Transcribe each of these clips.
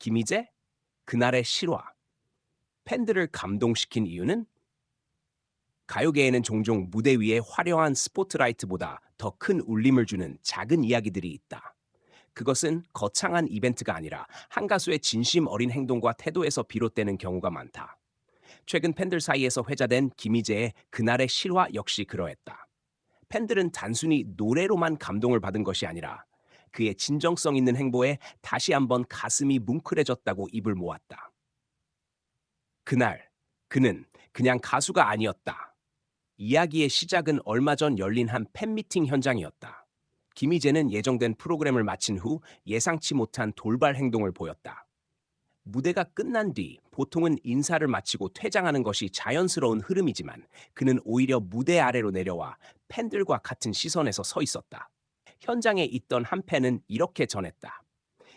김희재? 그날의 실화. 팬들을 감동시킨 이유는? 가요계에는 종종 무대 위에 화려한 스포트라이트보다 더 큰 울림을 주는 작은 이야기들이 있다. 그것은 거창한 이벤트가 아니라 한 가수의 진심 어린 행동과 태도에서 비롯되는 경우가 많다. 최근 팬들 사이에서 회자된 김희재의 그날의 실화 역시 그러했다. 팬들은 단순히 노래로만 감동을 받은 것이 아니라 그의 진정성 있는 행보에 다시 한번 가슴이 뭉클해졌다고 입을 모았다. 그날, 그는 그냥 가수가 아니었다. 이야기의 시작은 얼마 전 열린 한 팬미팅 현장이었다. 김희재는 예정된 프로그램을 마친 후 예상치 못한 돌발 행동을 보였다. 무대가 끝난 뒤 보통은 인사를 마치고 퇴장하는 것이 자연스러운 흐름이지만 그는 오히려 무대 아래로 내려와 팬들과 같은 시선에서 서 있었다. 현장에 있던 한 팬은 이렇게 전했다.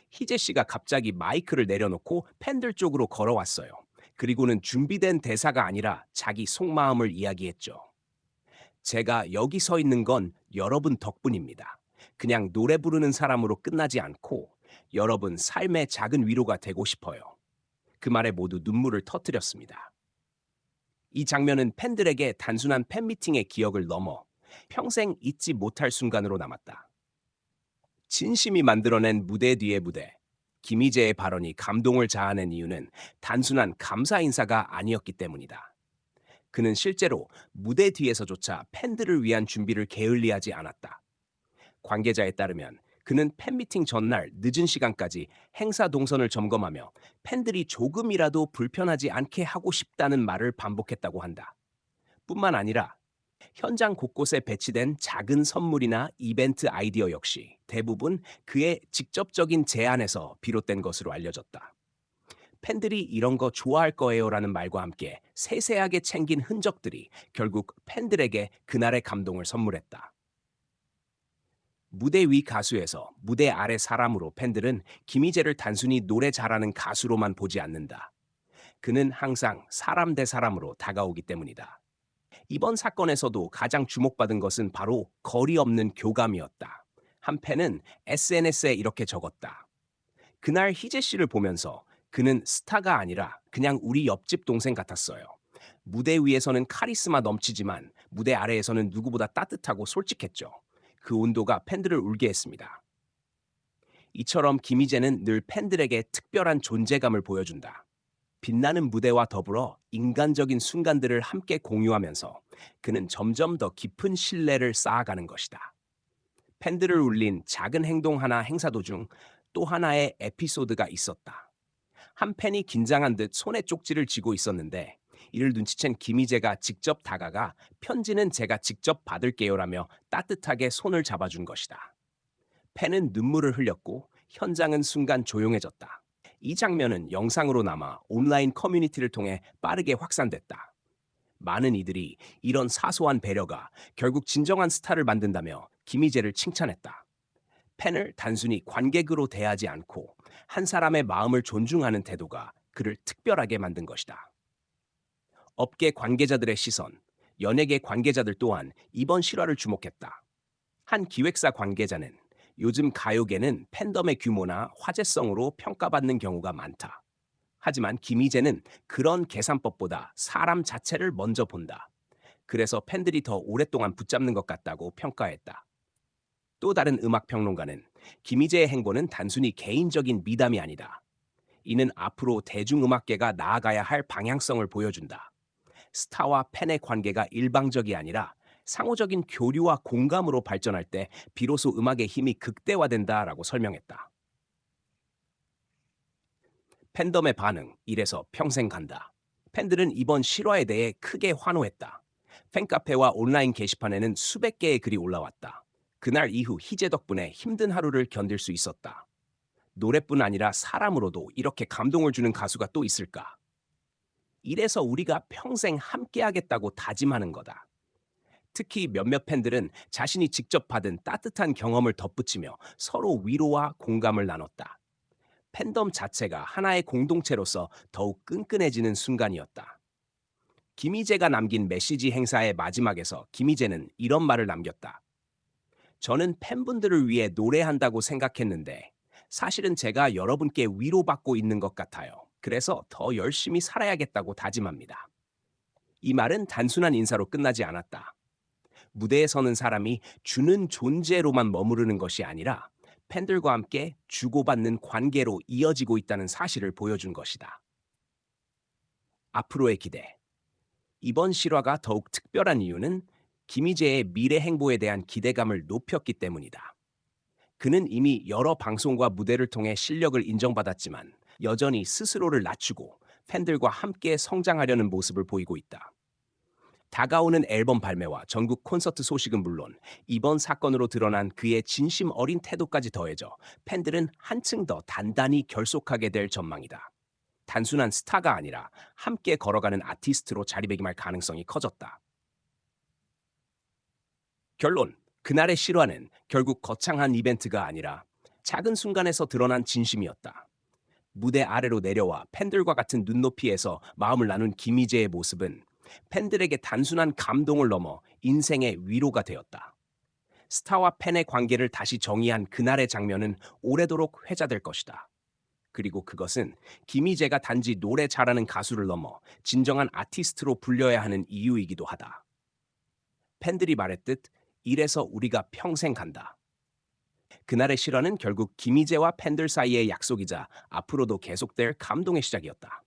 희재 씨가 갑자기 마이크를 내려놓고 팬들 쪽으로 걸어왔어요. 그리고는 준비된 대사가 아니라 자기 속마음을 이야기했죠. 제가 여기 서 있는 건 여러분 덕분입니다. 그냥 노래 부르는 사람으로 끝나지 않고 여러분 삶의 작은 위로가 되고 싶어요. 그 말에 모두 눈물을 터뜨렸습니다. 이 장면은 팬들에게 단순한 팬미팅의 기억을 넘어 평생 잊지 못할 순간으로 남았다. 진심이 만들어낸 무대 뒤의 무대. 김희재의 발언이 감동을 자아낸 이유는 단순한 감사 인사가 아니었기 때문이다. 그는 실제로 무대 뒤에서조차 팬들을 위한 준비를 게을리하지 않았다. 관계자에 따르면 그는 팬미팅 전날 늦은 시간까지 행사 동선을 점검하며 팬들이 조금이라도 불편하지 않게 하고 싶다는 말을 반복했다고 한다. 뿐만 아니라 현장 곳곳에 배치된 작은 선물이나 이벤트 아이디어 역시 대부분 그의 직접적인 제안에서 비롯된 것으로 알려졌다. 팬들이 이런 거 좋아할 거예요라는 말과 함께 세세하게 챙긴 흔적들이 결국 팬들에게 그날의 감동을 선물했다. 무대 위 가수에서 무대 아래 사람으로 팬들은 김희재를 단순히 노래 잘하는 가수로만 보지 않는다. 그는 항상 사람 대 사람으로 다가오기 때문이다. 이번 사건에서도 가장 주목받은 것은 바로 거리 없는 교감이었다. 한 팬은 SNS에 이렇게 적었다. 그날 희재 씨를 보면서 그는 스타가 아니라 그냥 우리 옆집 동생 같았어요. 무대 위에서는 카리스마 넘치지만 무대 아래에서는 누구보다 따뜻하고 솔직했죠. 그 온도가 팬들을 울게 했습니다. 이처럼 김희재는 늘 팬들에게 특별한 존재감을 보여준다. 빛나는 무대와 더불어 인간적인 순간들을 함께 공유하면서 그는 점점 더 깊은 신뢰를 쌓아가는 것이다. 팬들을 울린 작은 행동 하나 행사 도중 또 하나의 에피소드가 있었다. 한 팬이 긴장한 듯 손에 쪽지를 쥐고 있었는데 이를 눈치챈 김희재가 직접 다가가 편지는 제가 직접 받을게요라며 따뜻하게 손을 잡아준 것이다. 팬은 눈물을 흘렸고 현장은 순간 조용해졌다. 이 장면은 영상으로 남아 온라인 커뮤니티를 통해 빠르게 확산됐다. 많은 이들이 이런 사소한 배려가 결국 진정한 스타를 만든다며 김희재를 칭찬했다. 팬을 단순히 관객으로 대하지 않고 한 사람의 마음을 존중하는 태도가 그를 특별하게 만든 것이다. 업계 관계자들의 시선, 연예계 관계자들 또한 이번 실화를 주목했다. 한 기획사 관계자는 요즘 가요계는 팬덤의 규모나 화제성으로 평가받는 경우가 많다. 하지만 김희재는 그런 계산법보다 사람 자체를 먼저 본다. 그래서 팬들이 더 오랫동안 붙잡는 것 같다고 평가했다. 또 다른 음악 평론가는 김희재의 행보는 단순히 개인적인 미담이 아니다. 이는 앞으로 대중음악계가 나아가야 할 방향성을 보여준다. 스타와 팬의 관계가 일방적이 아니라 상호적인 교류와 공감으로 발전할 때 비로소 음악의 힘이 극대화된다라고 설명했다. 팬덤의 반응, 이래서 평생 간다. 팬들은 이번 실화에 대해 크게 환호했다. 팬카페와 온라인 게시판에는 수백 개의 글이 올라왔다. 그날 이후 희재 덕분에 힘든 하루를 견딜 수 있었다. 노래뿐 아니라 사람으로도 이렇게 감동을 주는 가수가 또 있을까? 이래서 우리가 평생 함께하겠다고 다짐하는 거다. 특히 몇몇 팬들은 자신이 직접 받은 따뜻한 경험을 덧붙이며 서로 위로와 공감을 나눴다. 팬덤 자체가 하나의 공동체로서 더욱 끈끈해지는 순간이었다. 김희재가 남긴 메시지 행사의 마지막에서 김희재는 이런 말을 남겼다. 저는 팬분들을 위해 노래한다고 생각했는데 사실은 제가 여러분께 위로받고 있는 것 같아요. 그래서 더 열심히 살아야겠다고 다짐합니다. 이 말은 단순한 인사로 끝나지 않았다. 무대에 서는 사람이 주는 존재로만 머무르는 것이 아니라 팬들과 함께 주고받는 관계로 이어지고 있다는 사실을 보여준 것이다. 앞으로의 기대. 이번 실화가 더욱 특별한 이유는 김희재의 미래 행보에 대한 기대감을 높였기 때문이다. 그는 이미 여러 방송과 무대를 통해 실력을 인정받았지만 여전히 스스로를 낮추고 팬들과 함께 성장하려는 모습을 보이고 있다. 다가오는 앨범 발매와 전국 콘서트 소식은 물론 이번 사건으로 드러난 그의 진심 어린 태도까지 더해져 팬들은 한층 더 단단히 결속하게 될 전망이다. 단순한 스타가 아니라 함께 걸어가는 아티스트로 자리매김할 가능성이 커졌다. 결론, 그날의 실화는 결국 거창한 이벤트가 아니라 작은 순간에서 드러난 진심이었다. 무대 아래로 내려와 팬들과 같은 눈높이에서 마음을 나눈 김희재의 모습은 팬들에게 단순한 감동을 넘어 인생의 위로가 되었다. 스타와 팬의 관계를 다시 정의한 그날의 장면은 오래도록 회자될 것이다. 그리고 그것은 김희재가 단지 노래 잘하는 가수를 넘어 진정한 아티스트로 불려야 하는 이유이기도 하다. 팬들이 말했듯 이래서 우리가 평생 간다. 그날의 실화는 결국 김희재와 팬들 사이의 약속이자 앞으로도 계속될 감동의 시작이었다.